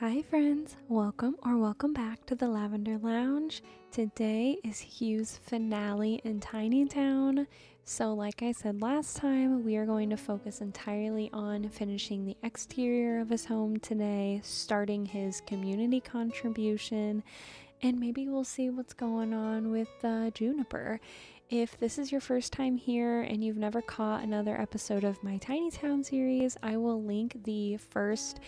Hi friends, welcome back to the Lavender Lounge. Today is Hugh's finale in Tinytown. So like I said last time, we are going to focus entirely on finishing the exterior of his home today, starting his community contribution, and maybe we'll see what's going on with Juniper. If this is your first time here and you've never caught another episode of my Tinytown series, I will link the first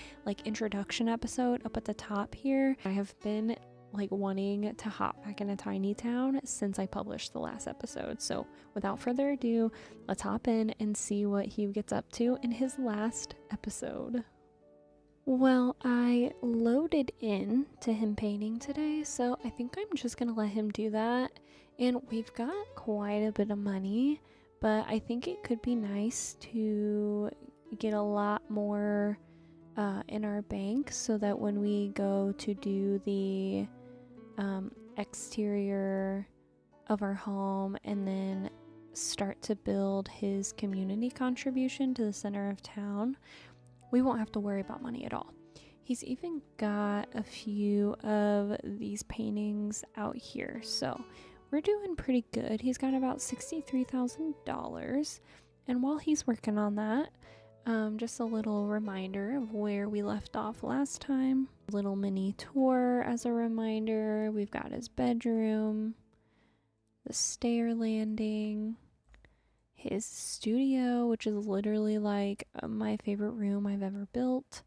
introduction episode up at the top here. I have been wanting to hop back into Tinytown since I published the last episode. So without further ado, let's hop in and see what Hugh gets up to in his last episode. Well, I loaded in to him painting today, so I think I'm just gonna let him do that. And we've got quite a bit of money, but I think it could be nice to get a lot more in our bank so that when we go to do the exterior of our home and then start to build his community contribution to the center of town, we won't have to worry about money at all. He's even got a few of these paintings out here, so we're doing pretty good. He's got about $63,000, and while he's working on that, just a little reminder of where we left off last time. A little mini tour as a reminder. We've got his bedroom, the stair landing, his studio, which is literally like my favorite room I've ever built.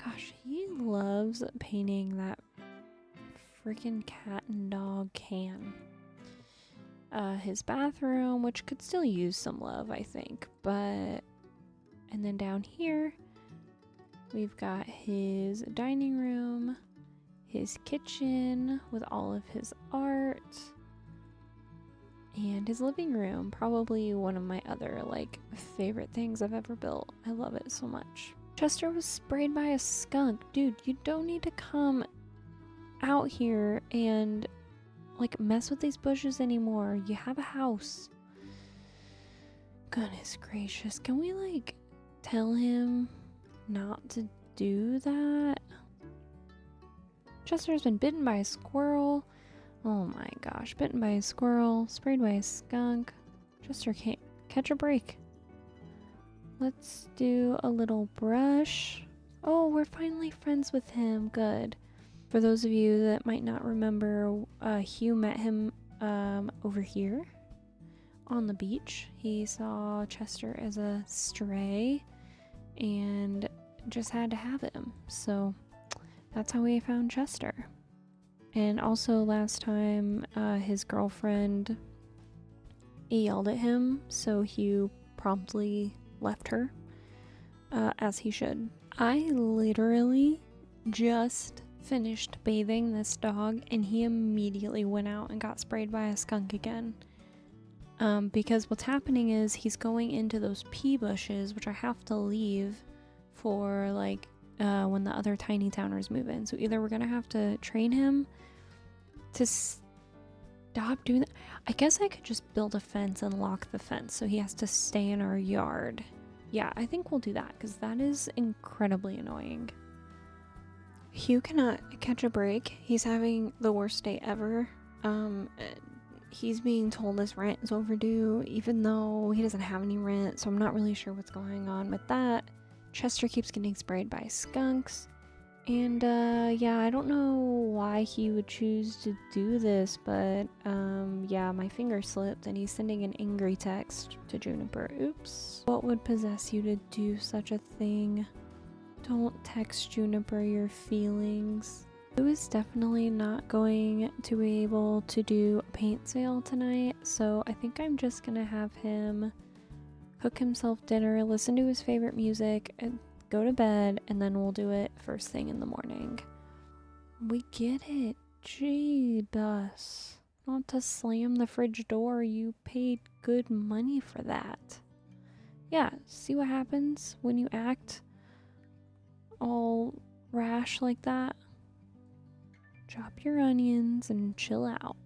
Gosh, he loves painting that freaking cat and dog can. His bathroom, which could still use some love, I think, and then down here we've got his dining room, his kitchen with all of his art, and his living room, probably one of my other favorite things I've ever built. I love it so much. Chester was sprayed by a skunk. Dude, you don't need to come out here and mess with these bushes anymore. You have a house. Goodness gracious, can we tell him not to do that? Chester's been bitten by a squirrel. Oh my gosh, bitten by a squirrel, sprayed by a skunk. Chester can't catch a break. Let's do a little brush. Oh, we're finally friends with him. Good. For those of you that might not remember, Hugh met him over here on the beach. He saw Chester as a stray and just had to have him. So that's how we found Chester. And also last time, his girlfriend yelled at him, so Hugh promptly left her, as he should. I literally just finished bathing this dog and he immediately went out and got sprayed by a skunk again. Because what's happening is he's going into those pea bushes, which I have to leave for when the other tiny towners move in. So either we're gonna have to train him to stop doing that. I guess I could just build a fence and lock the fence so he has to stay in our yard. Yeah, I think we'll do that because that is incredibly annoying. Hugh cannot catch a break. He's having the worst day ever. He's being told his rent is overdue even though he doesn't have any rent, so I'm not really sure what's going on with that. Chester keeps getting sprayed by skunks. And yeah, I don't know why he would choose to do this, but yeah, my finger slipped and he's sending an angry text to Juniper. Oops. What would possess you to do such a thing? Don't text Juniper your feelings. Hugh is definitely not going to be able to do a paint sale tonight, so I think I'm just gonna have him cook himself dinner, listen to his favorite music, and go to bed, and then we'll do it first thing in the morning. We get it. Gee, bus. Not to slam the fridge door. You paid good money for that. Yeah, see what happens when you act all rash like that? Chop your onions and chill out.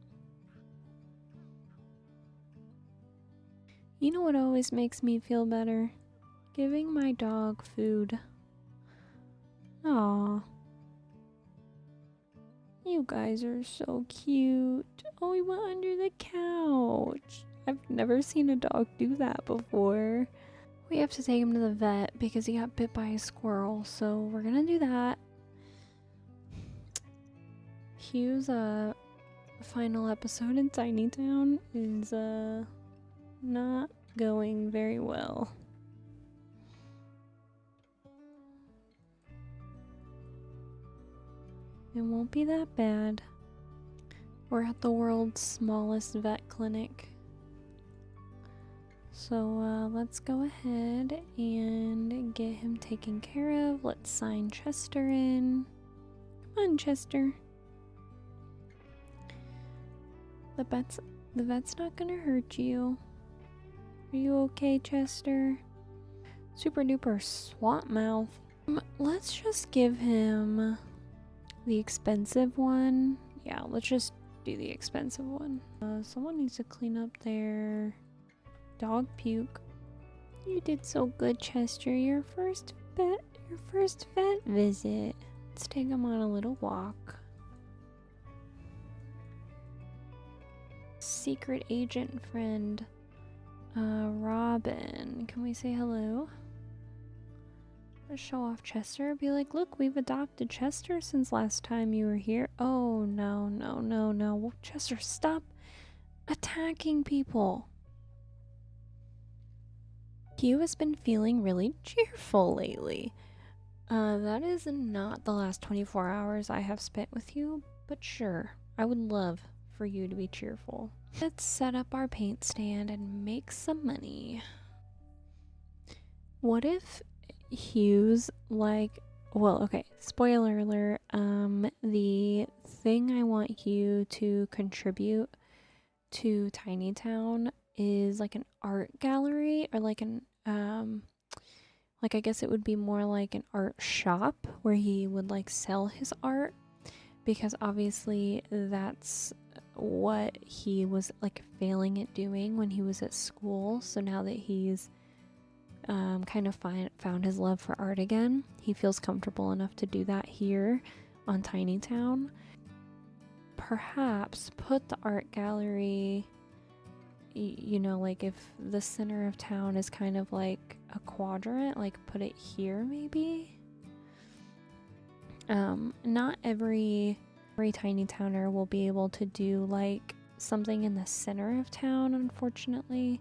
You know what always makes me feel better? Giving my dog food. Aww. You guys are so cute. Oh, he went under the couch. I've never seen a dog do that before. We have to take him to the vet because he got bit by a squirrel, so we're gonna do that. Hugh's final episode in Tinytown is not going very well. It won't be that bad. We're at the world's smallest vet clinic. So let's go ahead and get him taken care of. Let's sign Chester in. Come on, Chester. The vet's not gonna hurt you. Are you okay, Chester? Super duper swamp mouth. Let's just give him the expensive one. Yeah, let's just do the expensive one. Someone needs to clean up their dog puke. You did so good, Chester. Your first vet visit. Let's take him on a little walk. Secret agent friend, Robin. Can we say hello? Let's show off Chester. Be like, look, we've adopted Chester since last time you were here. Oh, no, no, no, no. Chester, stop attacking people. Hugh has been feeling really cheerful lately. That is not the last 24 hours I have spent with you, but sure, I would love for you to be cheerful. Let's set up our paint stand and make some money. What if Hugh's like, well, okay, spoiler alert, the thing I want Hugh to contribute to Tinytown is like an art gallery, or like an like I guess it would be more like an art shop where he would like sell his art, because obviously that's what he was like failing at doing when he was at school. So now that he's kind of found his love for art again, he feels comfortable enough to do that here on Tinytown. Perhaps put the art gallery, you know, like if the center of town is kind of like a quadrant, like put it here maybe. Not every Tinytowner will be able to do like something in the center of town, unfortunately.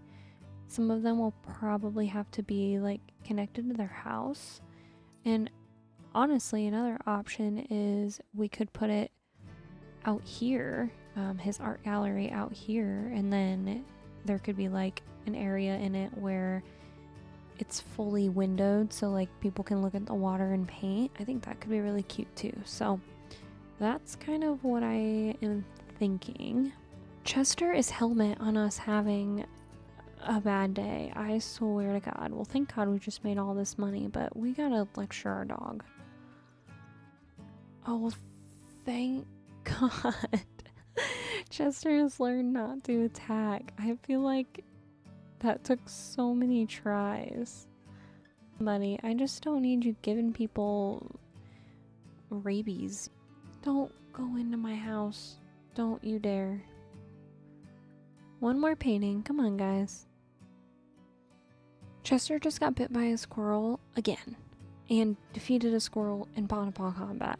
Some of them will probably have to be like connected to their house. And honestly, another option is we could put it out here, his art gallery out here, and then there could be like an area in it where it's fully windowed, so like people can look at the water and paint. I think that could be really cute too. So that's kind of what I am thinking. Chester is hell-bent on us having a bad day. I swear to God. Well, thank God we just made all this money, but we gotta lecture our dog. Oh, thank God. Chester has learned not to attack. I feel like that took so many tries. Buddy, I just don't need you giving people rabies. Don't go into my house. Don't you dare. One more painting. Come on, guys. Chester just got bit by a squirrel again and defeated a squirrel in paw-to-paw combat.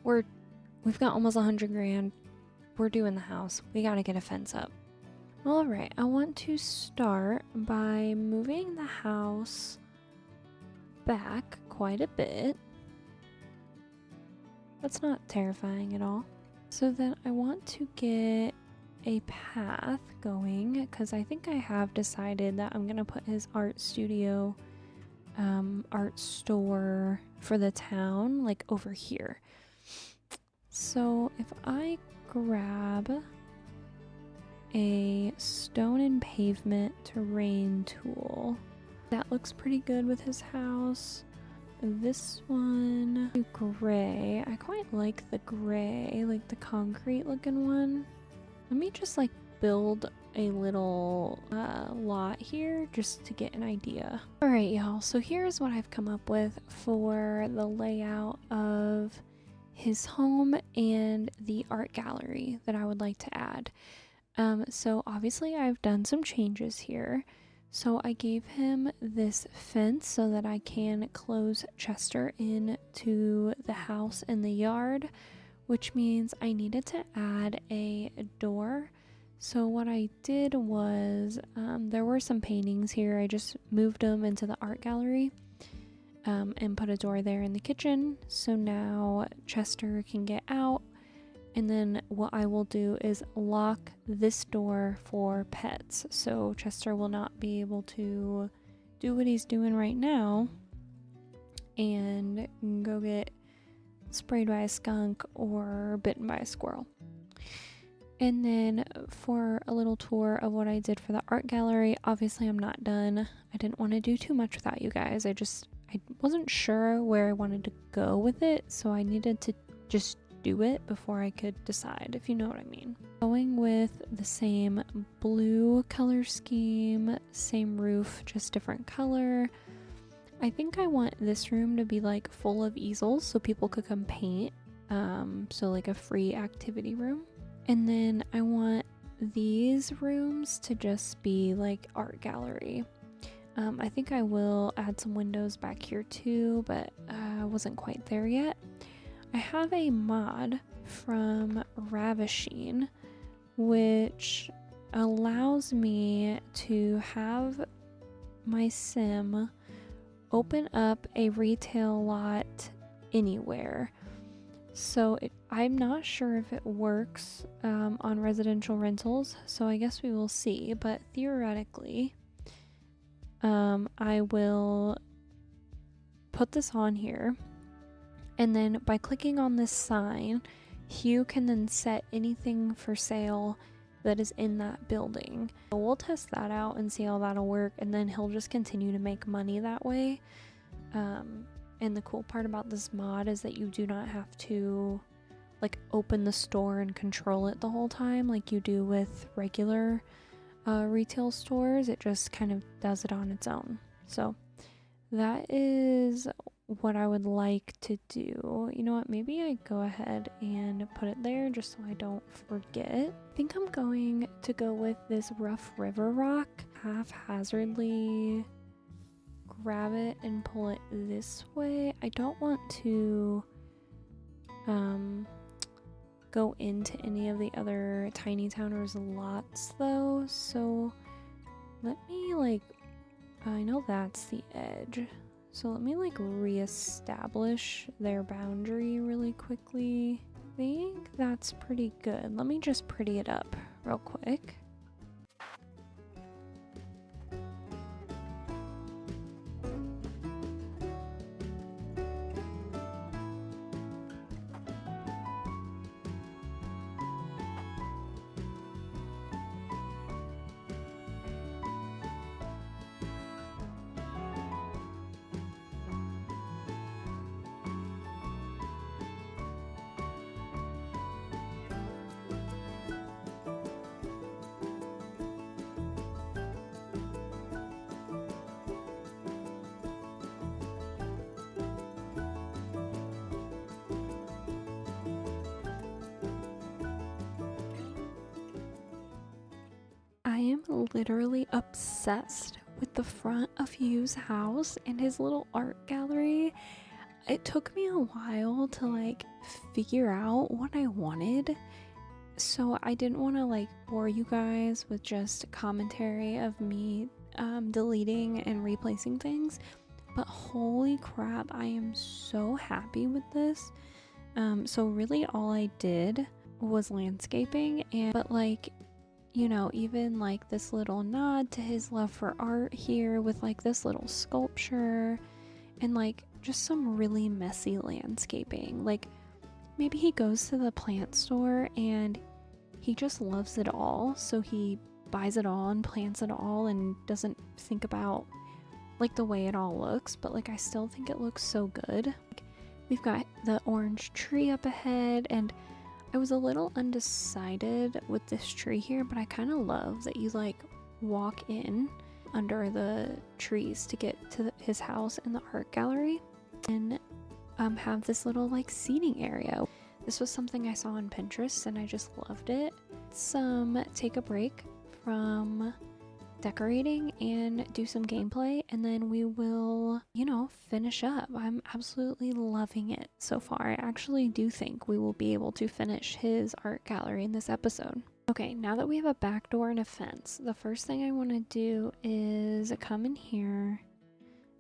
We've got almost 100 grand. We're doing the house. We gotta get a fence up. Alright, I want to start by moving the house back quite a bit. That's not terrifying at all. So then I want to get a path going, because I think I have decided that I'm gonna put his art studio, art store for the town like over here. So if I grab a stone and pavement terrain tool, that looks pretty good with his house. This one, gray. I quite like the gray, like the concrete looking one. Let me just like build a little lot here just to get an idea. Alright, y'all, so here's what I've come up with for the layout of his home and the art gallery that I would like to add. So obviously I've done some changes here. So I gave him this fence so that I can close Chester in to the house and the yard, which means I needed to add a door. So what I did was, there were some paintings here. I just moved them into the art gallery and put a door there in the kitchen. So now Chester can get out. And then what I will do is lock this door for pets. So Chester will not be able to do what he's doing right now and go get sprayed by a skunk or bitten by a squirrel. And then for a little tour of what I did for the art gallery, obviously I'm not done. I didn't want to do too much without you guys. I wasn't sure where I wanted to go with it, so I needed to just do it before I could decide, if you know what I mean. Going with the same blue color scheme, same roof, just different color. I think I want this room to be like full of easels so people could come paint, so like a free activity room. And then I want these rooms to just be like art gallery. I think I will add some windows back here too, but I wasn't quite there yet. I have a mod from Ravishing which allows me to have my sim open up a retail lot anywhere. So I'm not sure if it works on residential rentals, so I guess we will see, but theoretically I will put this on here, and then by clicking on this sign, Hugh can then set anything for sale that is in that building. So we'll test that out and see how that'll work, and then he'll just continue to make money that way. And the cool part about this mod is that you do not have to like open the store and control it the whole time like you do with regular retail stores. It just kind of does it on its own. So that is what I would like to do. You know what, maybe I go ahead and put it there just so I don't forget. I think I'm going to go with this rough river rock, haphazardly grab it and pull it this way. I don't want to go into any of the other tiny towners lots though, so let me I know that's the edge, so let me reestablish their boundary really quickly. I think that's pretty good. Let me just pretty it up real quick. I am literally obsessed with the front of Hugh's house and his little art gallery. It took me a while to figure out what I wanted, so I didn't want to bore you guys with just commentary of me deleting and replacing things, but holy crap, I am so happy with this. So really all I did was landscaping, but you know, even this little nod to his love for art here with this little sculpture and just some really messy landscaping. Maybe he goes to the plant store and he just loves it all, so he buys it all and plants it all and doesn't think about the way it all looks, but I still think it looks so good. We've got the orange tree up ahead, and I was a little undecided with this tree here, but I kind of love that you walk in under the trees to get to his house and the art gallery. And have this little like seating area. This was something I saw on Pinterest and I just loved it. Let's take a break from decorating and do some gameplay, and then we will, you know, finish up. I'm absolutely loving it so far. I actually do think we will be able to finish his art gallery in this episode. Okay, now that we have a back door and a fence, the first thing I want to do is come in here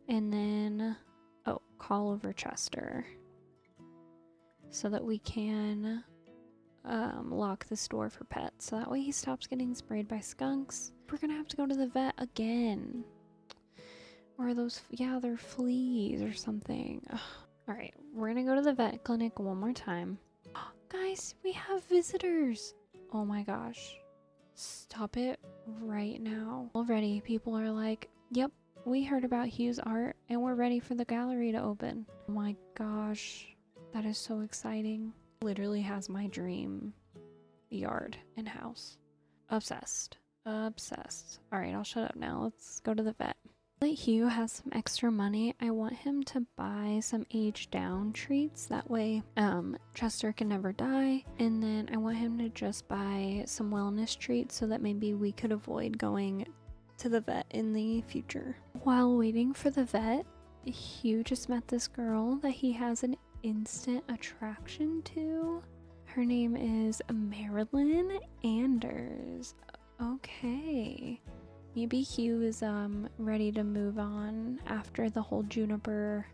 and then, oh, call over Chester so that we can lock this door for pets. So that way he stops getting sprayed by skunks. We're gonna have to go to the vet again. Or are those, yeah, they're fleas or something. Ugh. All right, we're gonna go to the vet clinic one more time. Guys, we have visitors. Oh my gosh. Stop it right now. Already people are like, yep, we heard about Hugh's art and we're ready for the gallery to open. Oh my gosh, that is so exciting. Literally has my dream yard and house. Obsessed. Obsessed. Alright, I'll shut up now. Let's go to the vet. Now that Hugh has some extra money, I want him to buy some age down treats. That way, Chester can never die. And then I want him to just buy some wellness treats so that maybe we could avoid going to the vet in the future. While waiting for the vet, Hugh just met this girl that he has an instant attraction to. Her name is Marilyn Anders. Okay. Maybe Hugh is ready to move on after the whole Juniper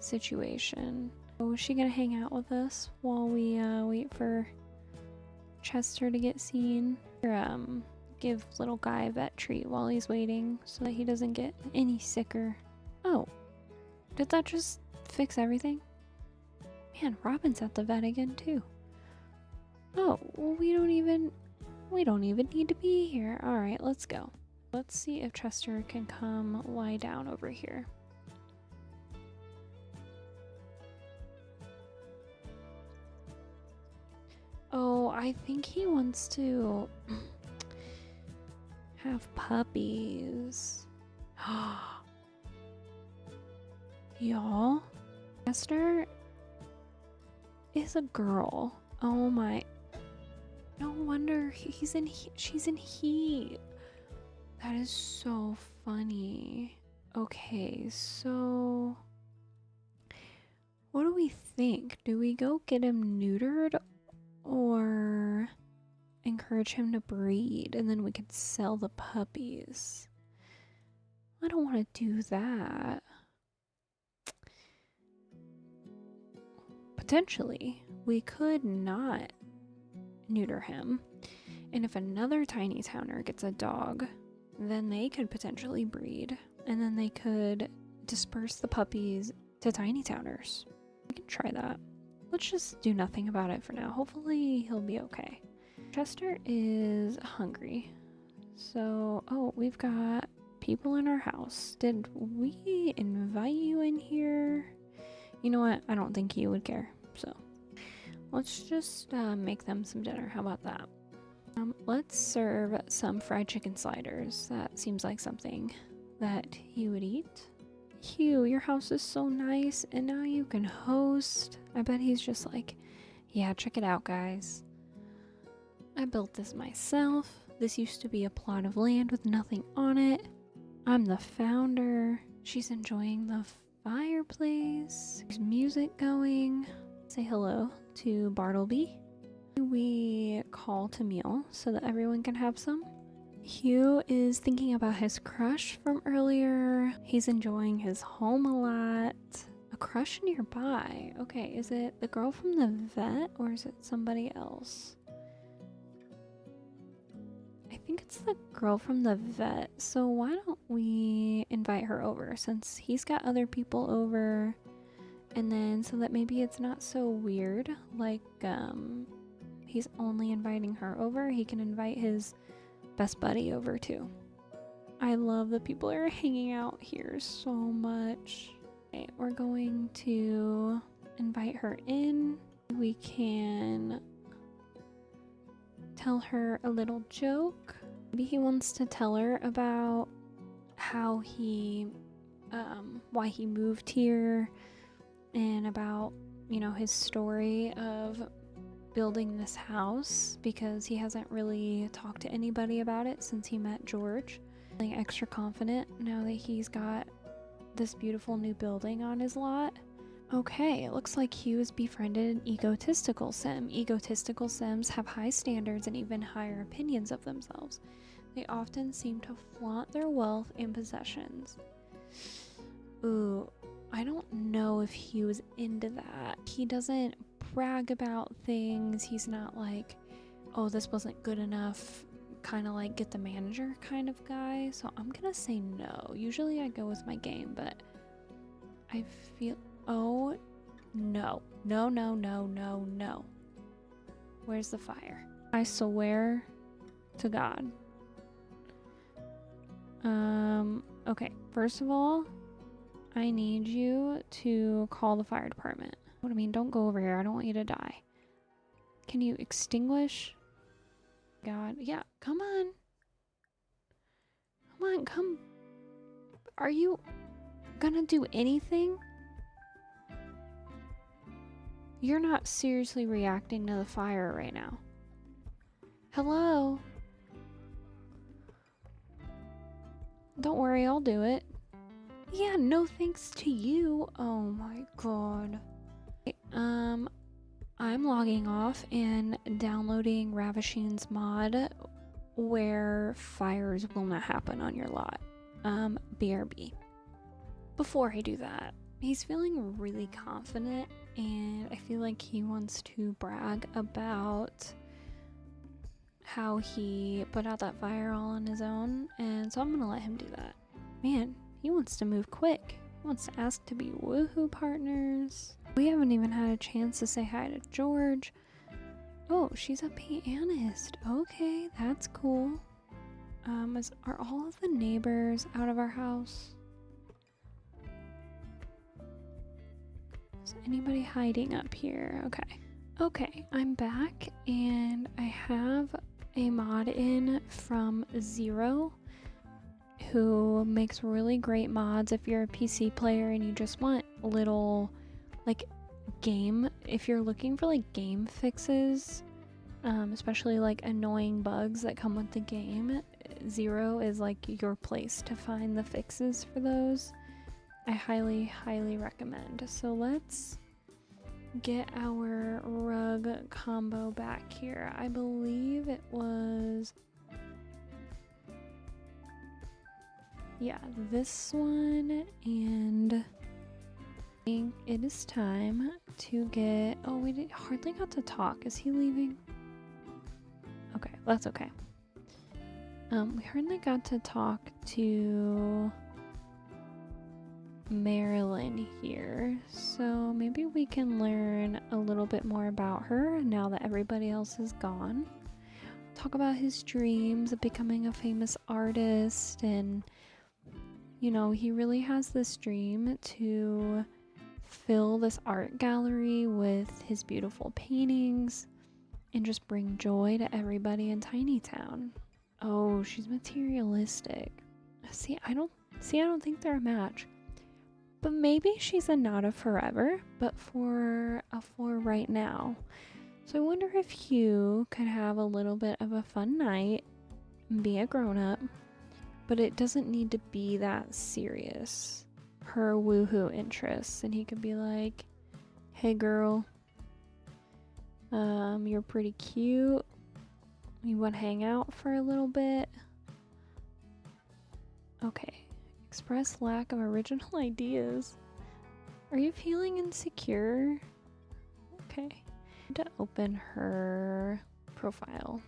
situation. So is she gonna hang out with us while we wait for Chester to get seen? Or give little guy a vet treat while he's waiting so that he doesn't get any sicker. Oh, did that just fix everything? Man, Robin's at the vet again too. Oh, well, we don't even need to be here. All right, let's go. Let's see if Chester can come lie down over here. Oh, I think he wants to have puppies. Y'all, Chester is a girl. Oh my. No wonder she's in heat. That is so funny. Okay, so what do we think? Do we go get him neutered or encourage him to breed and then we could sell the puppies? I don't want to do that. Potentially, we could not neuter him, and if another tiny towner gets a dog, then they could potentially breed, and then they could disperse the puppies to tiny towners. We can try that. Let's just do nothing about it for now. Hopefully he'll be okay. Chester is hungry, so oh, we've got people in our house. Did we invite you in here? You know what, I don't think he would care, so let's just make them some dinner. How about that? Let's serve some fried chicken sliders. That seems like something that he would eat. Hugh, your house is so nice, and now you can host. I bet he's just like, yeah, check it out, guys. I built this myself. This used to be a plot of land with nothing on it. I'm the founder. She's enjoying the fireplace. There's music going. Say hello to Bartleby. We call to meal so that everyone can have some. Hugh is thinking about his crush from earlier. He's enjoying his home a lot. A crush nearby. Okay, is it the girl from the vet or is it somebody else? I think it's the girl from the vet. So why don't we invite her over since he's got other people over, and then so that maybe it's not so weird, like he's only inviting her over, he can invite his best buddy over too. I love that people are hanging out here so much. Okay, we're going to invite her in. We can tell her a little joke. Maybe he wants to tell her about how he why he moved here and about, you know, his story of building this house because he hasn't really talked to anybody about it since he met George. Feeling extra confident now that he's got this beautiful new building on his lot. Okay, it looks like Hugh has befriended an egotistical sim. Egotistical sims have high standards and even higher opinions of themselves. They often seem to flaunt their wealth and possessions. Ooh, I don't know if Hugh is into that. He doesn't brag about things. He's not like, oh, this wasn't good enough, kind of like get the manager kind of guy. So I'm gonna say no. Usually I go with my game, but I feel, oh, no. No, no, no, no, no. Where's the fire? I swear to God. Okay, first of all, I need you to call the fire department. What I mean, don't go over here. I don't want you to die. Can you extinguish? God, yeah, come on. Come on, come. Are you gonna do anything? You're not seriously reacting to the fire right now. Hello? Don't worry, I'll do it. Yeah, no thanks to you. Oh my god. I'm logging off and downloading Ravishing's mod where fires will not happen on your lot. BRB. Before I do that, he's feeling really confident and I feel like he wants to brag about how he put out that fire all on his own, and so I'm gonna let him do that. Man, he wants to move quick. He wants to ask to be woohoo partners. We haven't even had a chance to say hi to George. Oh, she's a pianist. Okay, that's cool. Are all of the neighbors out of our house? Is anybody hiding up here? Okay. Okay, I'm back and I have a mod in from Zero who makes really great mods if you're a PC player and you just want little like game, if you're looking for like game fixes, especially like annoying bugs that come with the game, Zero is like your place to find the fixes for those. I highly recommend. So let's get our rug combo back here. I believe it was, yeah, this one, and I think it is time to get, oh, we hardly got to talk. Is he leaving? Okay, that's okay. We hardly got to talk to Marilyn here, so maybe we can learn a little bit more about her now that everybody else is gone. Talk about his dreams of becoming a famous artist, and you know, he really has this dream to fill this art gallery with his beautiful paintings and just bring joy to everybody in Tinytown. Oh, she's materialistic. I don't think they're a match. But maybe she's a not a forever, but for right now. So I wonder if Hugh could have a little bit of a fun night and be a grown-up, but it doesn't need to be that serious. Her woohoo interests, and he could be like, hey girl, you're pretty cute. You want to hang out for a little bit? Okay. Express lack of original ideas. Are you feeling insecure? Okay. To open her profile.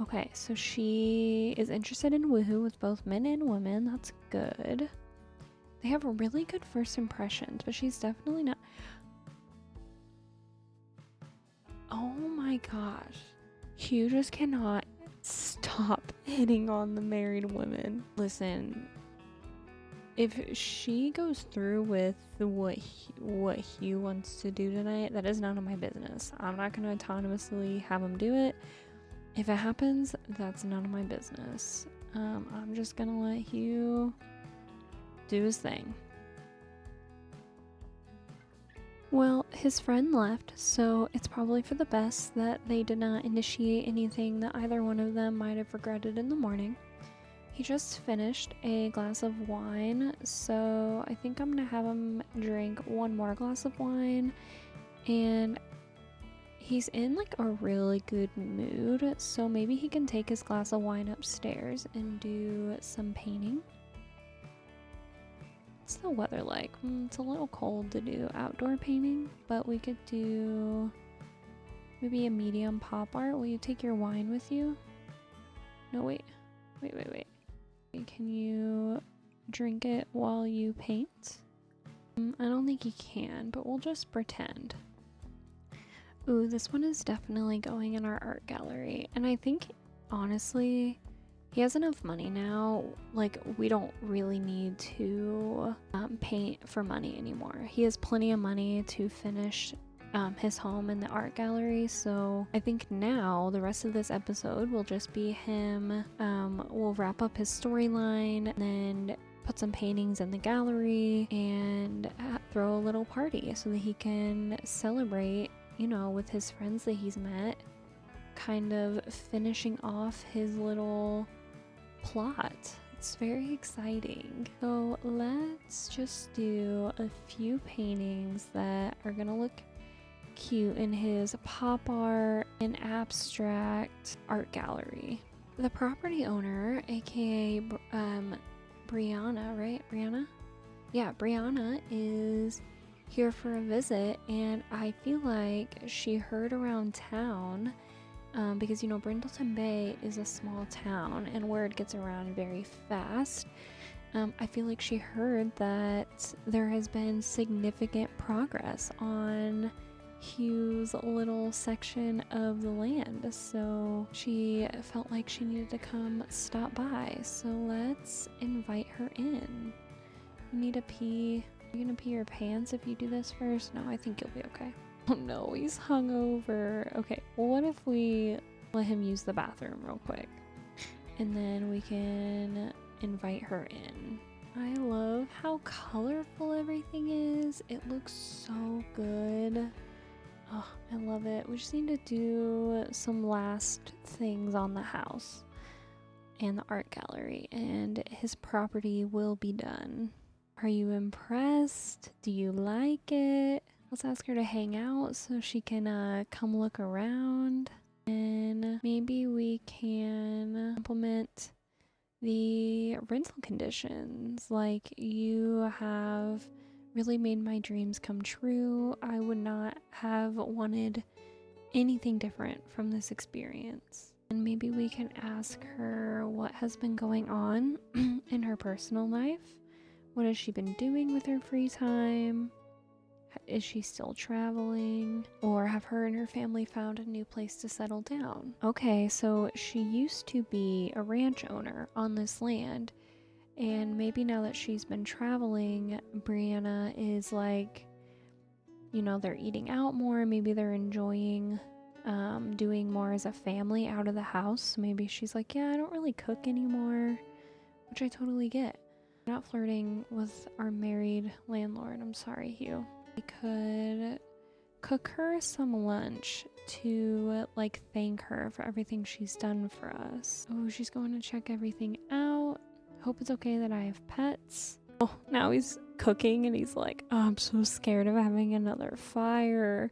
Okay, so she is interested in woohoo with both men and women. That's good. They have really good first impressions, but she's definitely not. Oh my gosh. Hugh just cannot stop hitting on the married women. Listen, if she goes through with what Hugh wants to do tonight, that is none of my business. I'm not going to autonomously have him do it. If it happens, that's none of my business. I'm just going to let Hugh do his thing. Well, his friend left, so it's probably for the best that they did not initiate anything that either one of them might have regretted in the morning. He just finished a glass of wine, so I think I'm gonna have him drink one more glass of wine, and he's in like a really good mood, so maybe he can take his glass of wine upstairs and do some painting. What's the weather like? It's a little cold to do outdoor painting, but we could do maybe a medium pop art. Will you take your wine with you? No, wait. Can you drink it while you paint? I don't think you can, but we'll just pretend. Ooh, this one is definitely going in our art gallery. And I think, honestly, he has enough money now. Like, we don't really need to paint for money anymore. He has plenty of money to finish his home in the art gallery, so I think now the rest of this episode will just be him. We'll wrap up his storyline and then put some paintings in the gallery and throw a little party so that he can celebrate, you know, with his friends that he's met, kind of finishing off his little plot. It's very exciting. So let's just do a few paintings that are gonna look cute in his pop art and abstract art gallery. The property owner, aka Brianna, right? Brianna? Yeah, Brianna is here for a visit, and I feel like she heard around town because, you know, Brindleton Bay is a small town and word gets around very fast. I feel like she heard that there has been significant progress on Hugh's little section of the land, so she felt like she needed to come stop by. So let's invite her in. You need to pee. Are you gonna pee your pants if you do this first? No, I think you'll be okay. Oh no, he's hungover. Okay, well, what if we let him use the bathroom real quick and then we can invite her in. I love how colorful everything is. It looks so good. Oh, I love it. We just need to do some last things on the house and the art gallery, and his property will be done. Are you impressed? Do you like it? Let's ask her to hang out so she can come look around, and maybe we can implement the rental conditions. Like, you have really made my dreams come true. I would not have wanted anything different from this experience. And maybe we can ask her what has been going on in her personal life. What has she been doing with her free time? Is she still traveling? Or have her and her family found a new place to settle down? Okay, so she used to be a ranch owner on this land. And maybe now that she's been traveling, Brianna is like, you know, they're eating out more. Maybe they're enjoying doing more as a family out of the house. Maybe she's like, yeah, I don't really cook anymore, which I totally get. I'm not flirting with our married landlord. I'm sorry, Hugh. We could cook her some lunch to like thank her for everything she's done for us. Oh, she's going to check everything out. Hope it's okay that I have pets. Oh, now he's cooking and he's like, oh, I'm so scared of having another fire.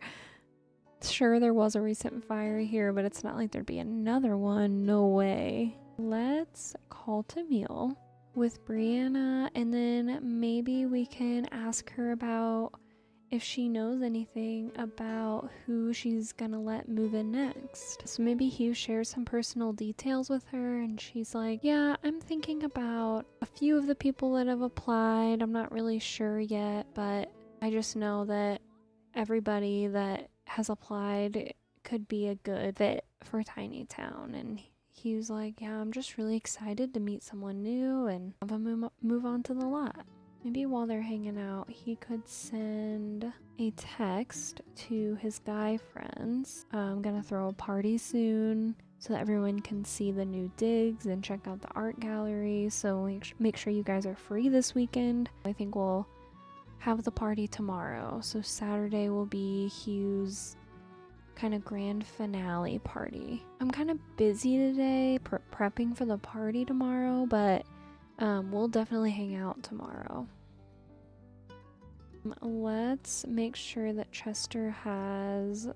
Sure, there was a recent fire here, but it's not like there'd be another one. No way. Let's call T.O.O.L with Brianna, and then maybe we can ask her about if she knows anything about who she's gonna let move in next. So maybe Hugh shares some personal details with her and she's like, yeah, I'm thinking about a few of the people that have applied. I'm not really sure yet, but I just know that everybody that has applied could be a good fit for Tinytown. And Hugh's like, yeah, I'm just really excited to meet someone new and have them move on to the lot. Maybe while they're hanging out, he could send a text to his guy friends. I'm gonna throw a party soon so that everyone can see the new digs and check out the art gallery. So make sure you guys are free this weekend. I think we'll have the party tomorrow. So Saturday will be Hugh's kind of grand finale party. I'm kind of busy today prepping for the party tomorrow, but we'll definitely hang out tomorrow. Let's make sure that Chester has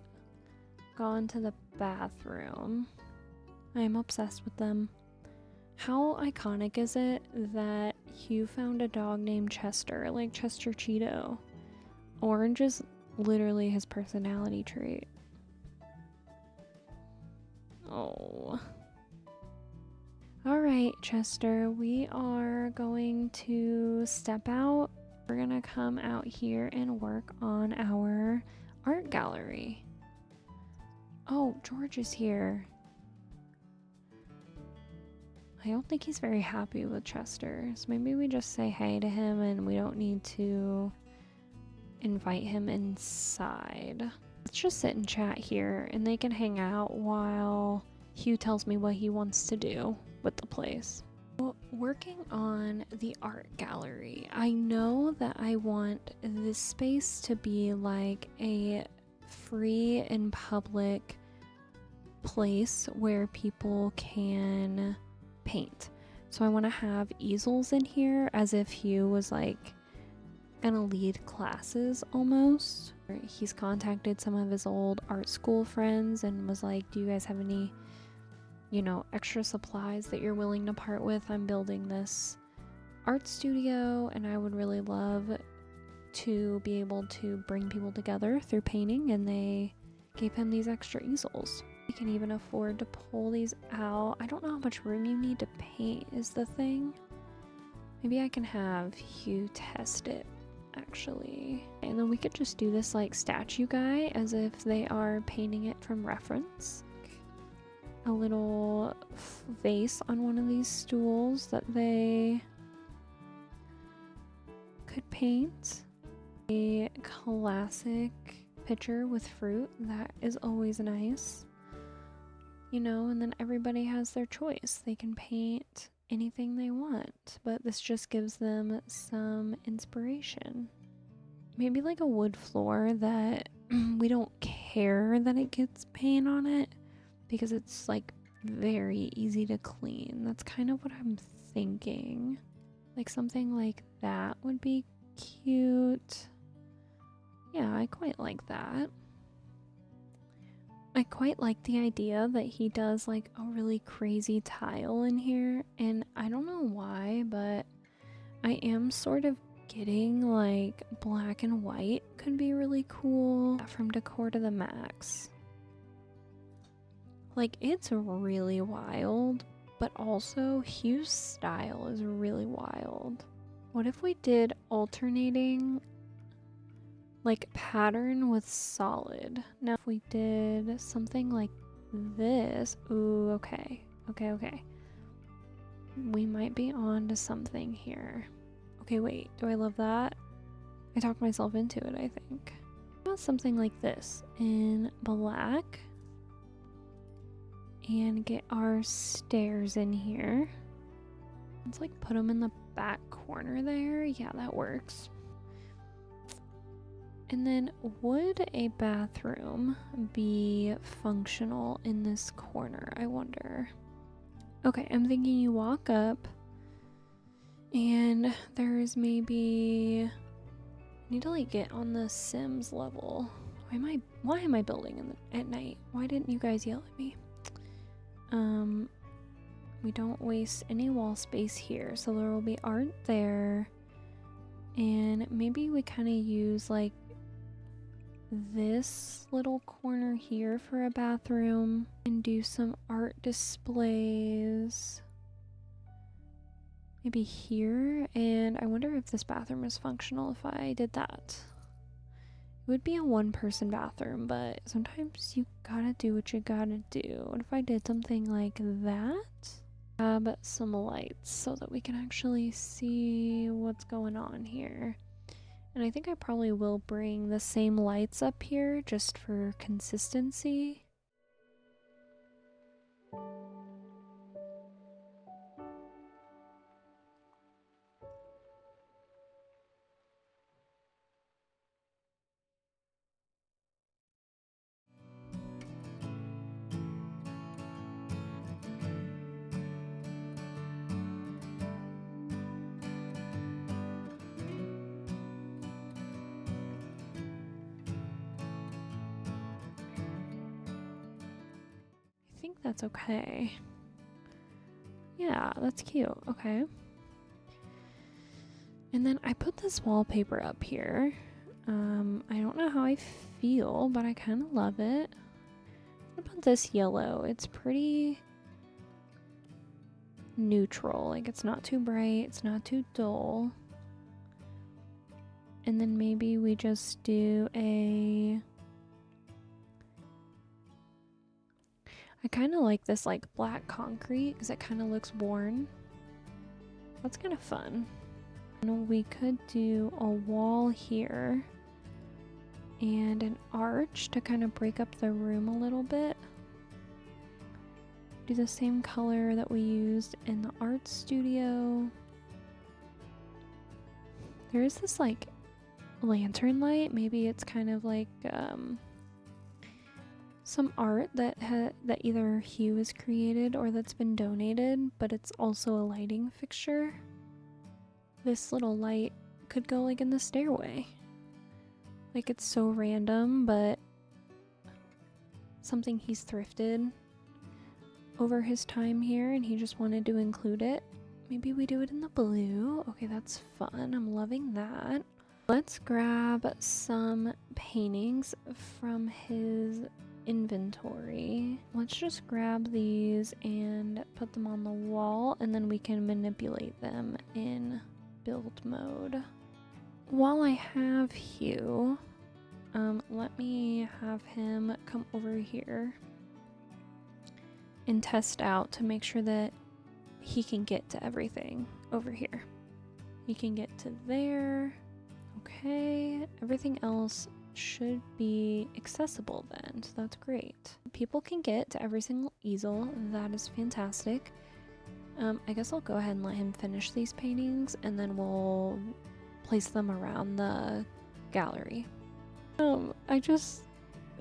gone to the bathroom. I'm obsessed with them. How iconic is it that Hugh found a dog named Chester, like Chester Cheeto? Orange is literally his personality trait. Oh. Alright, Chester, we are going to step out. We're gonna come out here and work on our art gallery. Oh, George is here. I don't think he's very happy with Chester, so maybe we just say hey to him and we don't need to invite him inside. Let's just sit and chat here and they can hang out while Hugh tells me what he wants to do with the place. Well, working on the art gallery, I know that I want this space to be like a free and public place where people can paint. So I want to have easels in here as if Hugh was like gonna lead classes almost. He's contacted some of his old art school friends and was like, do you guys have any, you know, extra supplies that you're willing to part with? I'm building this art studio and I would really love to be able to bring people together through painting, and they gave him these extra easels. You can even afford to pull these out. I don't know how much room you need to paint is the thing. Maybe I can have Hugh test it, actually. And then we could just do this like statue guy as if they are painting it from reference. A little vase on one of these stools that they could paint. A classic picture with fruit, that is always nice. You know, and then everybody has their choice. They can paint anything they want, but this just gives them some inspiration. Maybe like a wood floor that we don't care that it gets paint on it because it's like very easy to clean. That's kind of what I'm thinking. Like something like that would be cute. Yeah, I quite like that. I quite like the idea that he does like a really crazy tile in here, and I don't know why, but I am sort of getting like black and white could be really cool from Decor to the Max. Like, it's really wild, but also Hugh's style is really wild. What if we did alternating like pattern with solid? Now if we did something like this, ooh, okay. We might be on to something here. Okay, wait, do I love that? I talked myself into it, I think. How about something like this in black and get our stairs in here. Let's like put them in the back corner there. Yeah, that works. And then would a bathroom be functional in this corner, I wonder? Okay, I'm thinking you walk up and there's maybe, I need to like get on the Sims level. Why am I building at night? Why didn't you guys yell at me? We don't waste any wall space here, so there will be art there. And maybe we kind of use like this little corner here for a bathroom and do some art displays maybe here. And I wonder if this bathroom is functional if I did that. It would be a one-person bathroom, but sometimes you gotta do what you gotta do. What if I did something like that? Add some lights so that we can actually see what's going on here. And I think I probably will bring the same lights up here just for consistency. that's okay. Yeah, that's cute. Okay. And then I put this wallpaper up here. I don't know how I feel, but I kind of love it. What about this yellow? It's pretty neutral. Like, it's not too bright, it's not too dull. And then maybe we just do a... I kind of like this like black concrete because it kind of looks worn. That's kind of fun. And we could do a wall here and an arch to kind of break up the room a little bit. Do the same color that we used in the art studio. There is this like lantern light. Maybe it's kind of like some art that either Hugh has created or that's been donated, but it's also a lighting fixture. This little light could go like in the stairway. Like, it's so random, but something he's thrifted over his time here and he just wanted to include it. Maybe we do it in the blue. Okay, that's fun. I'm loving that. Let's grab some paintings from his inventory. Let's just grab these and put them on the wall, and then we can manipulate them in build mode. While I have Hugh, let me have him come over here and test out to make sure that he can get to everything over here. He can get to there. Okay, everything else should be accessible then, so that's great. People can get to every single easel. That is fantastic. I guess I'll go ahead and let him finish these paintings and then we'll place them around the gallery. I just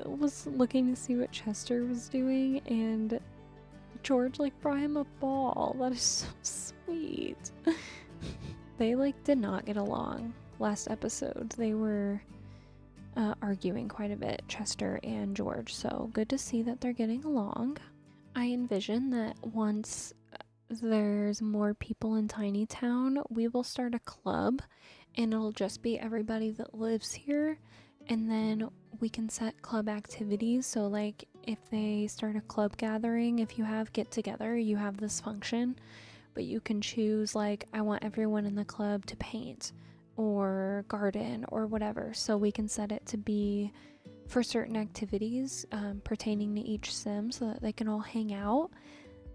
was looking to see what Chester was doing and George like brought him a ball. That is so sweet. They like did not get along last episode. They were arguing quite a bit, Chester and George, so good to see that they're getting along. I envision that once there's more people in Tinytown, we will start a club and it'll just be everybody that lives here, and then we can set club activities. So like if they start a club gathering, if you have get together, you have this function, but you can choose like, I want everyone in the club to paint or garden or whatever, so we can set it to be for certain activities pertaining to each sim so that they can all hang out.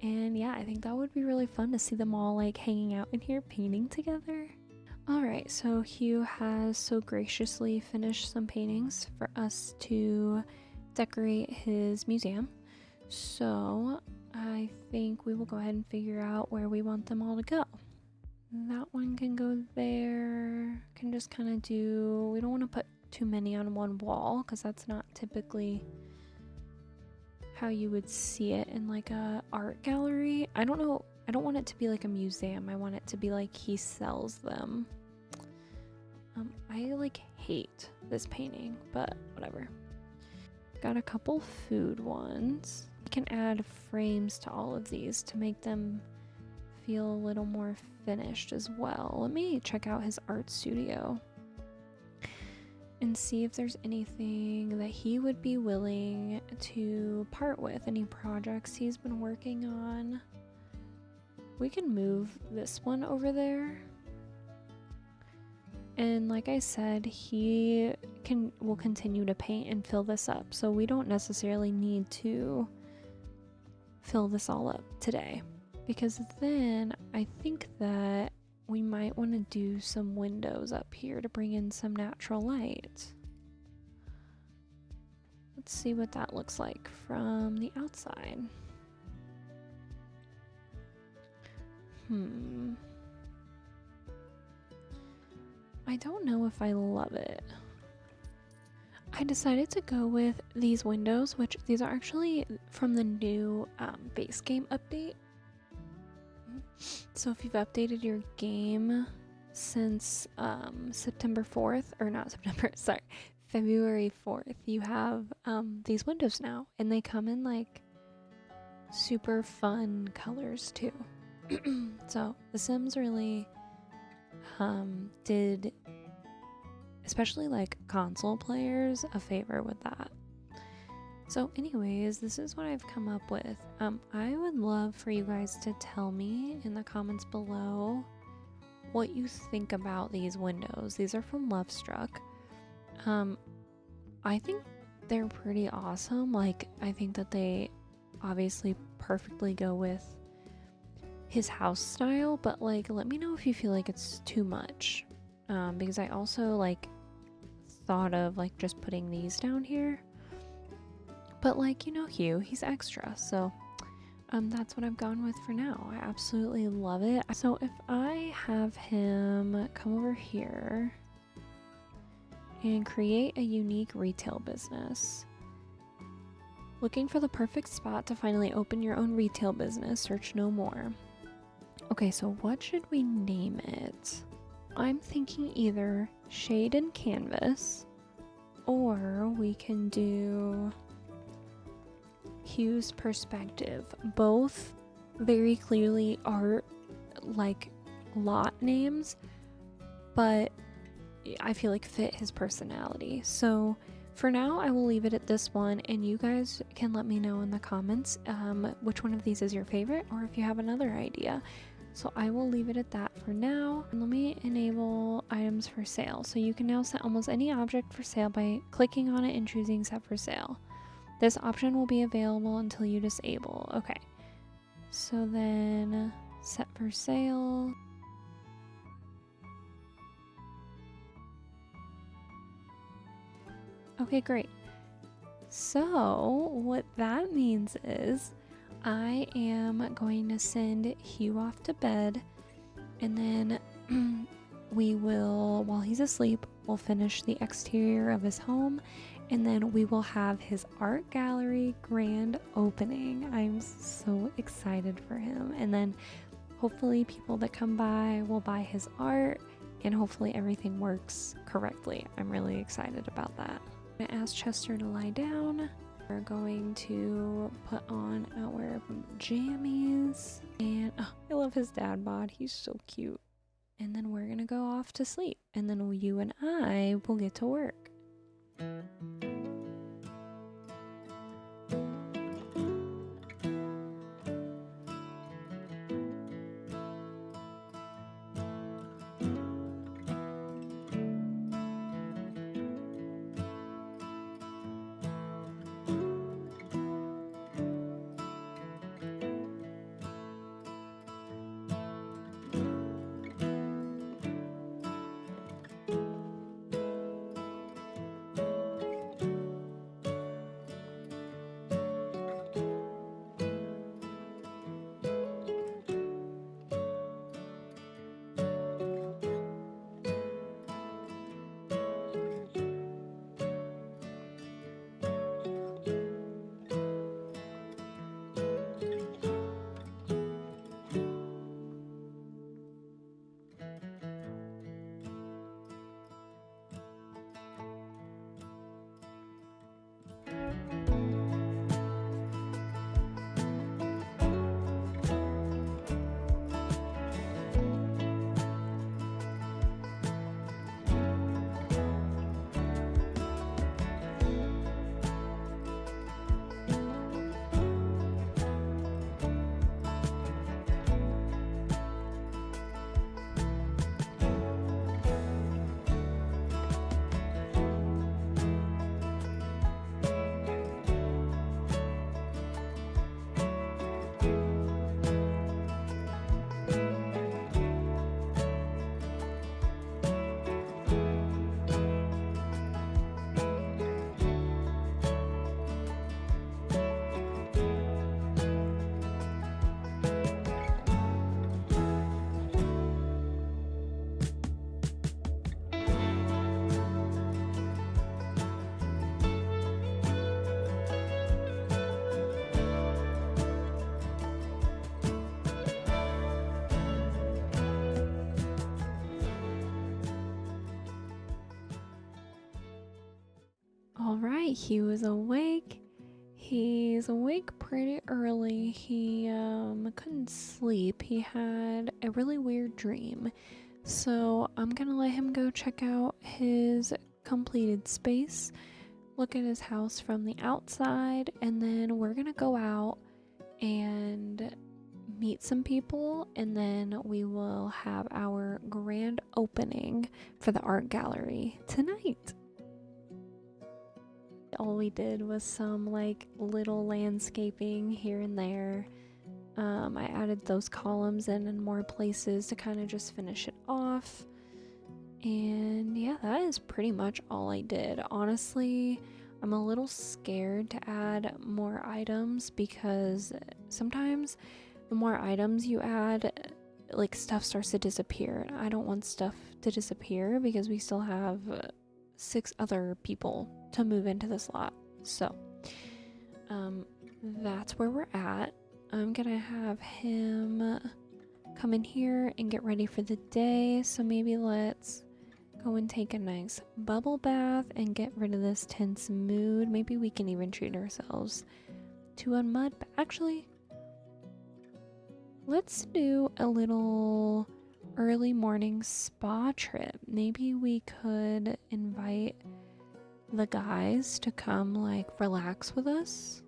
And yeah, I think that would be really fun to see them all like hanging out in here painting together. Alright, so Hugh has so graciously finished some paintings for us to decorate his museum, so I think we will go ahead and figure out where we want them all to go. That one can go there. Can just kind of do, we don't want to put too many on one wall because that's not typically how you would see it in like a art gallery. I don't know, I don't want it to be like a museum. I want it to be like he sells them. I like hate this painting, but whatever. Got a couple food ones. We can add frames to all of these to make them feel a little more finished as well. Let me check out his art studio and see if there's anything that he would be willing to part with, any projects he's been working on. We can move this one over there. And like I said, he will continue to paint and fill this up, so we don't necessarily need to fill this all up today, because then I think that we might want to do some windows up here to bring in some natural light. Let's see what that looks like from the outside. I don't know if I love it. I decided to go with these windows, which these are actually from the new base game update. So if you've updated your game since September 4th, or not September, sorry, February 4th, you have these windows now, and they come in like super fun colors too. So The Sims really did, especially like console players, a favor with that. So anyways, this is what I've come up with. I would love for you guys to tell me in the comments below what you think about these windows. These are from Lovestruck. I think they're pretty awesome. Like, I think that they obviously perfectly go with his house style, but like, let me know if you feel like it's too much. Because I also like thought of like just putting these down here. But like, you know, Hugh, he's extra, so that's what I've gone with for now. I absolutely love it. So if I have him come over here and create a unique retail business. Looking for the perfect spot to finally open your own retail business, search no more. Okay, so what should we name it? I'm thinking either Shade and Canvas, or we can do Hugh's Perspective. Both very clearly are like lot names, but I feel like fit his personality. So for now, I will leave it at this one, and you guys can let me know in the comments which one of these is your favorite, or if you have another idea. So I will leave it at that for now. And let me enable items for sale. So you can now set almost any object for sale by clicking on it and choosing set for sale. This option will be available until you disable. Okay, so then set for sale. Okay, great. So what that means is I am going to send Hugh off to bed, and then we will, while he's asleep, we'll finish the exterior of his home, and then we will have his art gallery grand opening. I'm so excited for him. And then hopefully people that come by will buy his art, and hopefully everything works correctly. I'm really excited about that. I'm gonna ask Chester to lie down. We're going to put on our jammies, and oh, I love his dad bod. He's so cute. And then we're gonna go off to sleep, and then you and I will get to work. All right, Hugh is awake. He's awake pretty early. He couldn't sleep. He had a really weird dream. So I'm gonna let him go check out his completed space, look at his house from the outside, and then we're gonna go out and meet some people, and then we will have our grand opening for the art gallery tonight. All we did was some like little landscaping here and there. I added those columns in more places to kind of just finish it off. And yeah, that is pretty much all I did. Honestly, I'm a little scared to add more items because sometimes the more items you add, like stuff starts to disappear. I don't want stuff to disappear because we still have 6 other people to move into this lot. So that's where we're at. I'm gonna have him come in here and get ready for the day. So maybe let's go and take a nice bubble bath and get rid of this tense mood. Maybe we can even treat ourselves to a mud bath. Actually, let's do a little early morning spa trip. Maybe we could invite the guys to come like relax with us.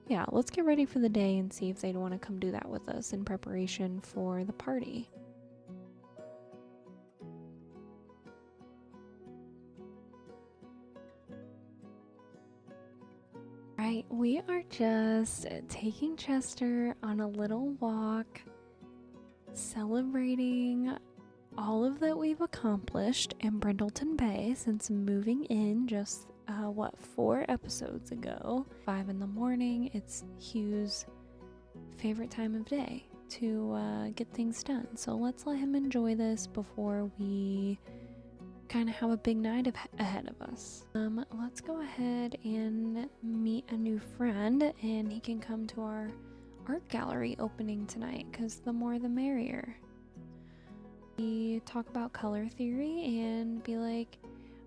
Yeah, let's get ready for the day and see if they'd want to come do that with us in preparation for the party. Right, we are just taking Chester on a little walk, celebrating all of that we've accomplished in Brindleton Bay since moving in just 4 episodes ago. 5 in the morning. It's Hugh's favorite time of day to get things done. So let's let him enjoy this before we kind of have a big night ahead of us. Let's go ahead and meet a new friend, and he can come to our art gallery opening tonight because the more the merrier. We talk about color theory and be like,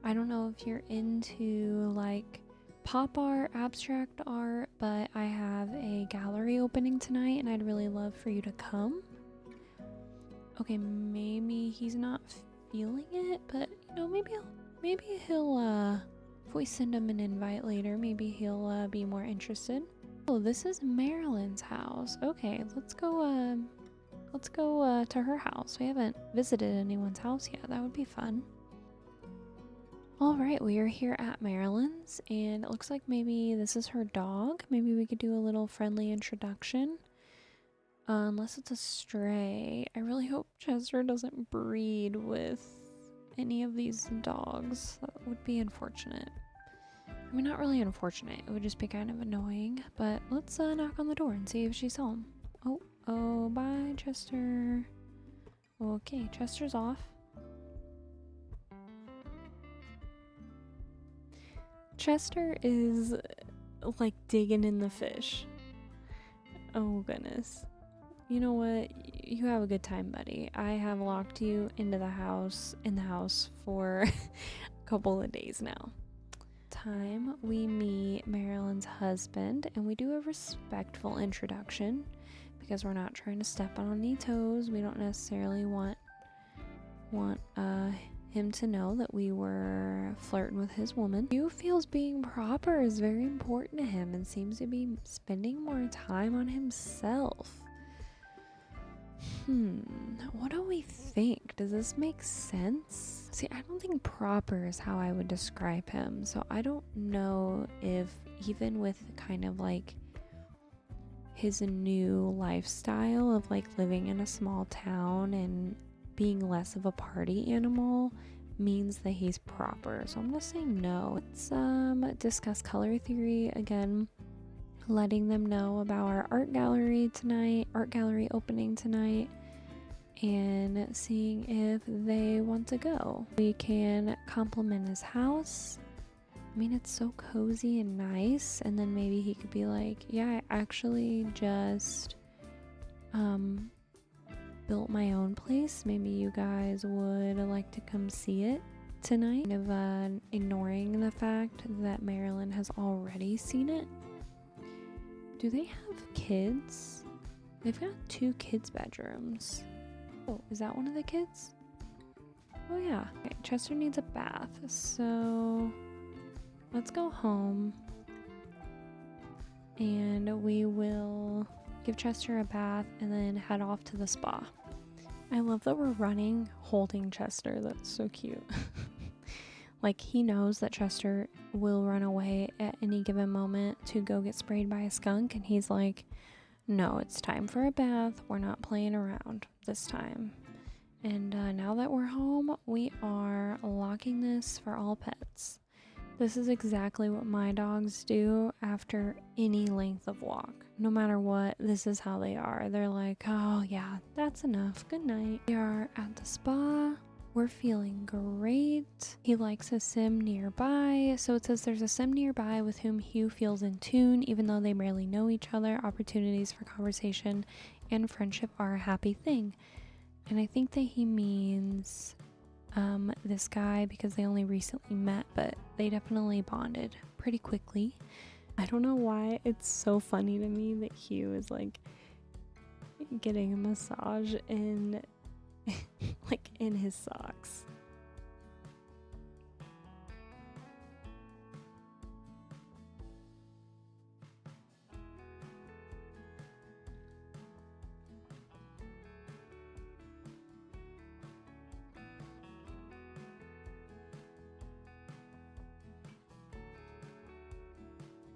I don't know if you're into like pop art, abstract art, but I have a gallery opening tonight and I'd really love for you to come. Okay, maybe he's not feeling it, but you know, maybe he'll if we send him an invite later, maybe he'll be more interested. Oh, this is Marilyn's house. Okay, let's go to her house. We haven't visited anyone's house yet. That would be fun. All right, we are here at Marilyn's, and it looks like maybe this is her dog. Maybe we could do a little friendly introduction. Unless it's a stray. I really hope Chester doesn't breed with any of these dogs. That would be unfortunate. I mean, not really unfortunate. It would just be kind of annoying. But let's knock on the door and see if she's home. Oh, bye, Chester. Okay, Chester's off. Chester is like digging in the fish. Oh, goodness. You know what? You have a good time, buddy. I have locked you into the house for a couple of days now. Time we meet Marilyn's husband, and we do a respectful introduction because we're not trying to step on any toes. We don't necessarily want him to know that we were flirting with his woman. Hugh feels being proper is very important to him and seems to be spending more time on himself. What do we think? Does this make sense? See, I don't think proper is how I would describe him. So I don't know if even with kind of like his new lifestyle of like living in a small town and being less of a party animal means that he's proper. So I'm gonna say no. Let's discuss color theory again, letting them know about our art gallery opening tonight, and seeing if they want to go. We can compliment his house. I mean, it's so cozy and nice, and then maybe he could be like, yeah, I actually just built my own place. Maybe you guys would like to come see it tonight. Kind of ignoring the fact that Marilyn has already seen it. Do they have kids? They've got 2 kids' bedrooms. Oh, is that one of the kids? Oh yeah. Okay, Chester needs a bath, so let's go home and we will give Chester a bath and then head off to the spa. I love that we're running holding Chester. That's so cute. Like, he knows that Chester will run away at any given moment to go get sprayed by a skunk, and he's like, no, it's time for a bath. We're not playing around this time. And now that we're home, we are locking this for all pets. This is exactly what my dogs do after any length of walk. No matter what, this is how they are. They're like, oh yeah, that's enough. Good night. We are at the spa. We're feeling great. He likes a sim nearby. So it says there's a sim nearby with whom Hugh feels in tune, even though they barely know each other. Opportunities for conversation and friendship are a happy thing. And I think that he means this guy because they only recently met, but they definitely bonded pretty quickly. I don't know why it's so funny to me that Hugh is like getting a massage in like in his socks.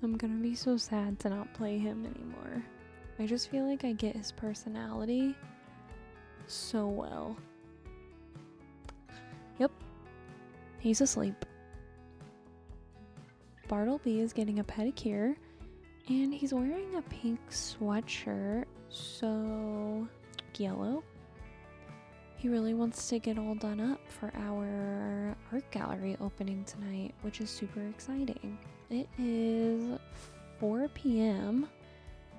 I'm gonna be so sad to not play him anymore. I just feel like I get his personality so well. Yep, he's asleep. Bartleby is getting a pedicure and he's wearing a pink sweatshirt, so yellow. He really wants to get all done up for our art gallery opening tonight, which is super exciting. It is 4 p.m.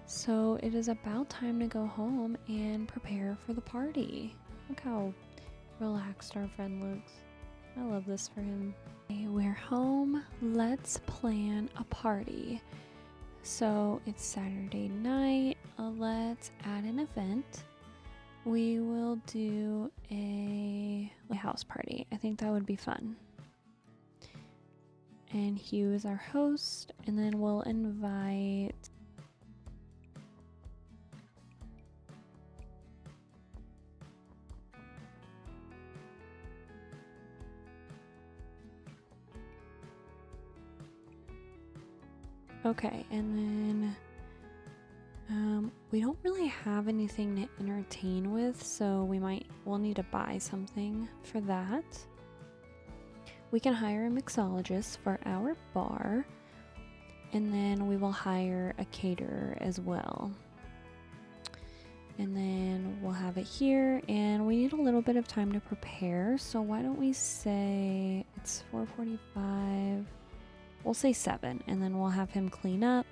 So it is about time to go home and prepare for the party. Look how relaxed our friend looks. I love this for him. Okay, we're home. Let's plan a party. So it's Saturday night. Let's add an event. We will do a house party. I think that would be fun. And Hugh is our host, and then we'll invite okay, and then we don't really have anything to entertain with, so we'll need to buy something for that. We can hire a mixologist for our bar, and then we will hire a caterer as well. And then we'll have it here, and we need a little bit of time to prepare, so why don't we say it's 4:45, we'll say 7, and then we'll have him clean up.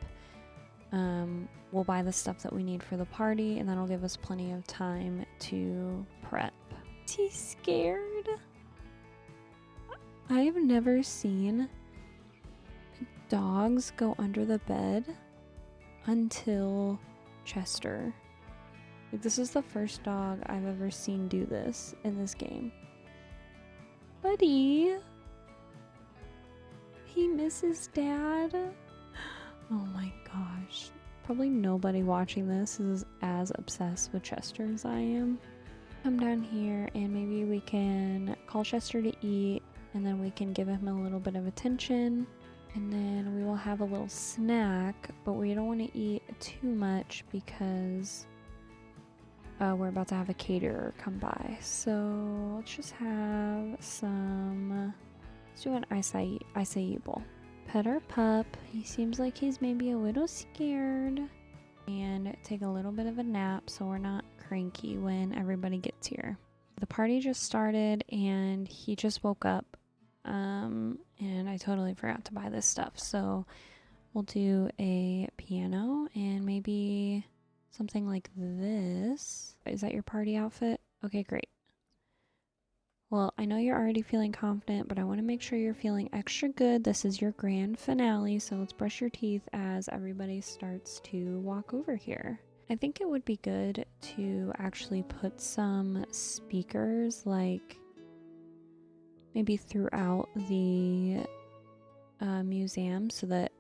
We'll buy the stuff that we need for the party, and that'll give us plenty of time to prep. Is he scared? I have never seen dogs go under the bed until Chester. Like, this is the first dog I've ever seen do this in this game. Buddy! He misses Dad. Oh my gosh. Probably nobody watching this is as obsessed with Chester as I am. Come down here and maybe we can call Chester to eat, and then we can give him a little bit of attention, and then we will have a little snack, but we don't want to eat too much because we're about to have a caterer come by. So let's just have some, let's do an acai bowl. Pet our pup. He seems like he's maybe a little scared, and take a little bit of a nap so we're not cranky when everybody gets here. The party just started and he just woke up, and I totally forgot to buy this stuff, so we'll do a piano and maybe something like this. Is that your party outfit? Okay, great. Well, I know you're already feeling confident, but I want to make sure you're feeling extra good. This is your grand finale, so let's brush your teeth as everybody starts to walk over here. I think it would be good to actually put some speakers, like maybe throughout the museum, so that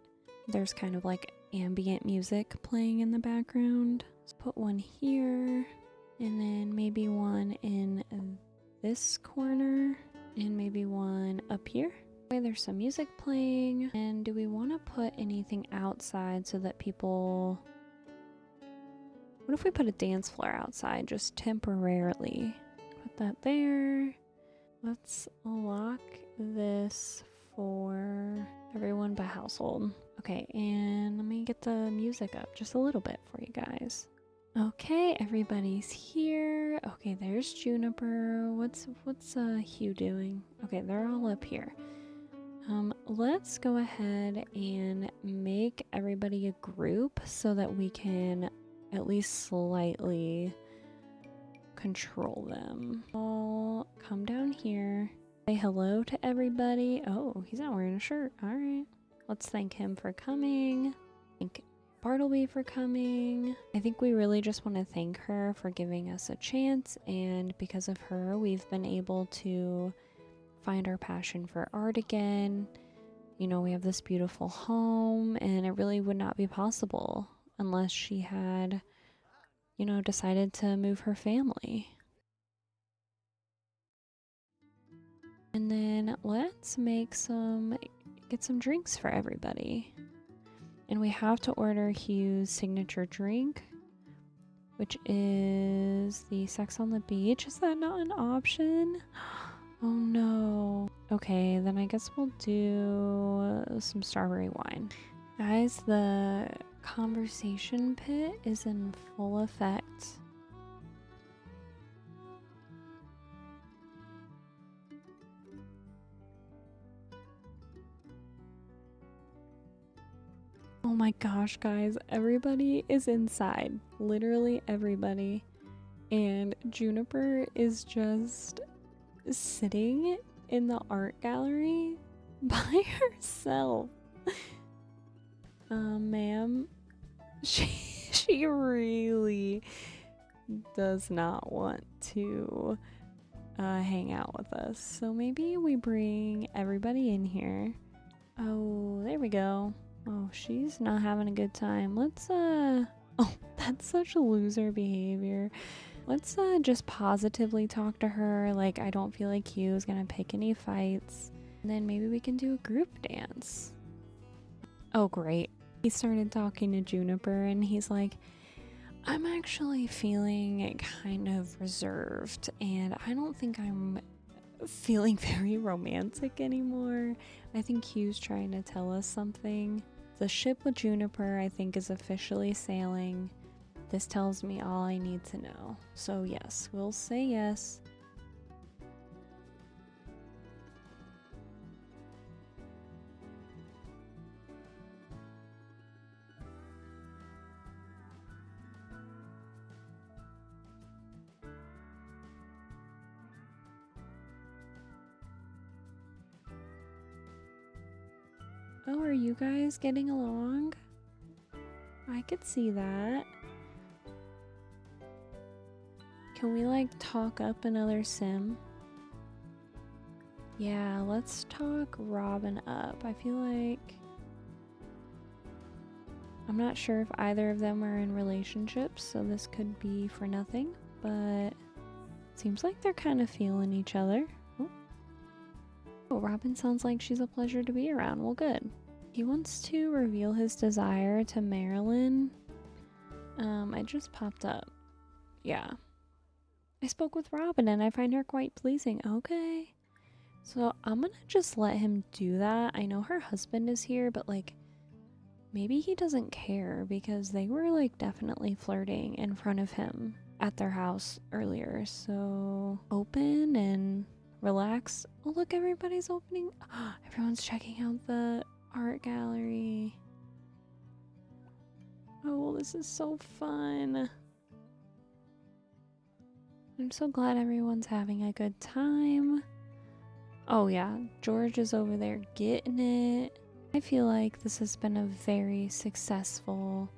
there's kind of like ambient music playing in the background. Let's put one here, and then maybe one in this corner, and maybe one up here. Okay, there's some music playing. And do we want to put anything outside so that people... What if we put a dance floor outside just temporarily? Put that there. Let's lock this for everyone but household. Okay, and let me get the music up just a little bit for you guys. Okay, everybody's here. Okay, there's Juniper. What's Hugh doing? Okay, they're all up here. Let's go ahead and make everybody a group so that we can at least slightly control them. All come down here. Say hello to everybody. Oh, he's not wearing a shirt. All right. Let's thank him for coming. Thank Bartleby for coming. I think we really just want to thank her for giving us a chance, and because of her, we've been able to find our passion for art again. You know, we have this beautiful home, and it really would not be possible unless she had, you know, decided to move her family. And then let's get some drinks for everybody. And we have to order Hugh's signature drink, which is the Sex on the Beach. Is that not an option? Oh no. Okay, then I guess we'll do some strawberry wine. Guys, the conversation pit is in full effect. Oh my gosh, guys, everybody is inside. Literally everybody. And Juniper is just sitting in the art gallery by herself. Ma'am, she really does not want to hang out with us. So maybe we bring everybody in here. Oh, there we go. Oh, she's not having a good time. Let's, oh, that's such a loser behavior. Let's, just positively talk to her. Like, I don't feel like Hugh is gonna pick any fights. And then maybe we can do a group dance. Oh, great. He started talking to Juniper, and he's like, I'm actually feeling kind of reserved, and I don't think I'm feeling very romantic anymore. I think Hugh's trying to tell us something. The ship with Juniper, I think, is officially sailing. This tells me all I need to know. So yes, we'll say yes. Oh, are you guys getting along? I could see that. Can we like talk up another sim? Yeah, let's talk Robin up. I feel like I'm not sure if either of them are in relationships, so this could be for nothing, but it seems like they're kind of feeling each other. Oh, Robin sounds like she's a pleasure to be around. Well, good. He wants to reveal his desire to Marilyn. I just popped up. Yeah. I spoke with Robin and I find her quite pleasing. Okay. So I'm gonna just let him do that. I know her husband is here, but like, maybe he doesn't care because they were like definitely flirting in front of him at their house earlier. So open and relax. Oh, look, everybody's opening. Everyone's checking out the art gallery. Oh, this is so fun. I'm so glad everyone's having a good time. Oh yeah, George is over there getting it. I feel like this has been a very successful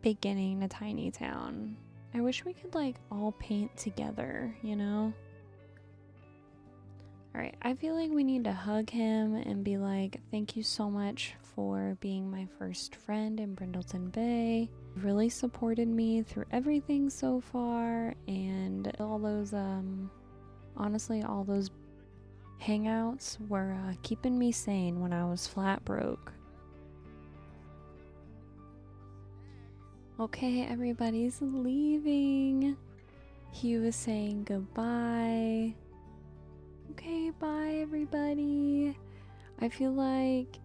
beginning to Tiny Town. I wish we could like all paint together, you know? Alright, I feel like we need to hug him and be like, thank you so much for being my first friend in Brindleton Bay. You really supported me through everything so far, and all those, honestly, all those hangouts were keeping me sane when I was flat broke. Okay, everybody's leaving. Hugh is saying goodbye. Okay, bye everybody. I feel like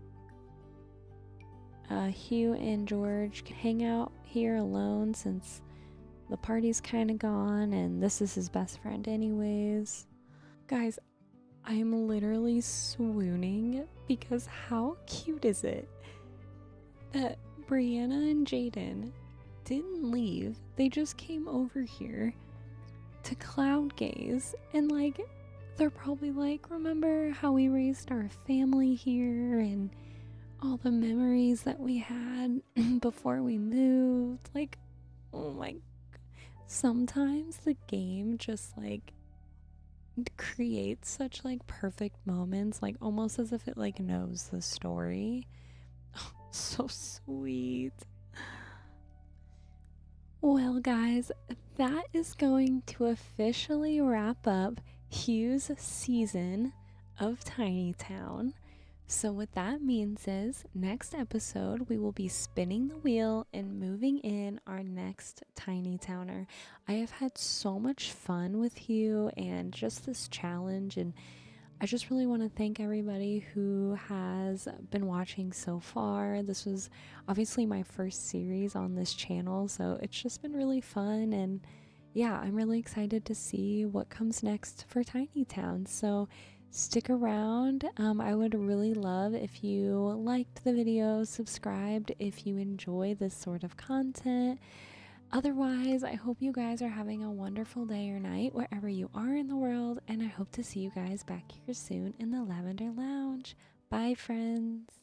Hugh and George can hang out here alone since the party's kind of gone and this is his best friend anyways. Guys, I'm literally swooning because how cute is it that Brianna and Jaden didn't leave. They just came over here to cloud gaze and like they're probably like, remember how we raised our family here and all the memories that we had before we moved. Like, oh my, sometimes the game just like creates such like perfect moments, like almost as if it like knows the story. Oh, so sweet. Well, guys, that is going to officially wrap up Hugh's season of Tiny Town. So what that means is next episode we will be spinning the wheel and moving in our next Tiny Towner. I have had so much fun with Hugh and just this challenge, and I just really want to thank everybody who has been watching so far. This was obviously my first series on this channel, so it's just been really fun, and yeah, I'm really excited to see what comes next for Tiny Town. So stick around. I would really love if you liked the video, subscribed if you enjoy this sort of content. Otherwise, I hope you guys are having a wonderful day or night wherever you are in the world, and I hope to see you guys back here soon in the Lavender Lounge. Bye, friends.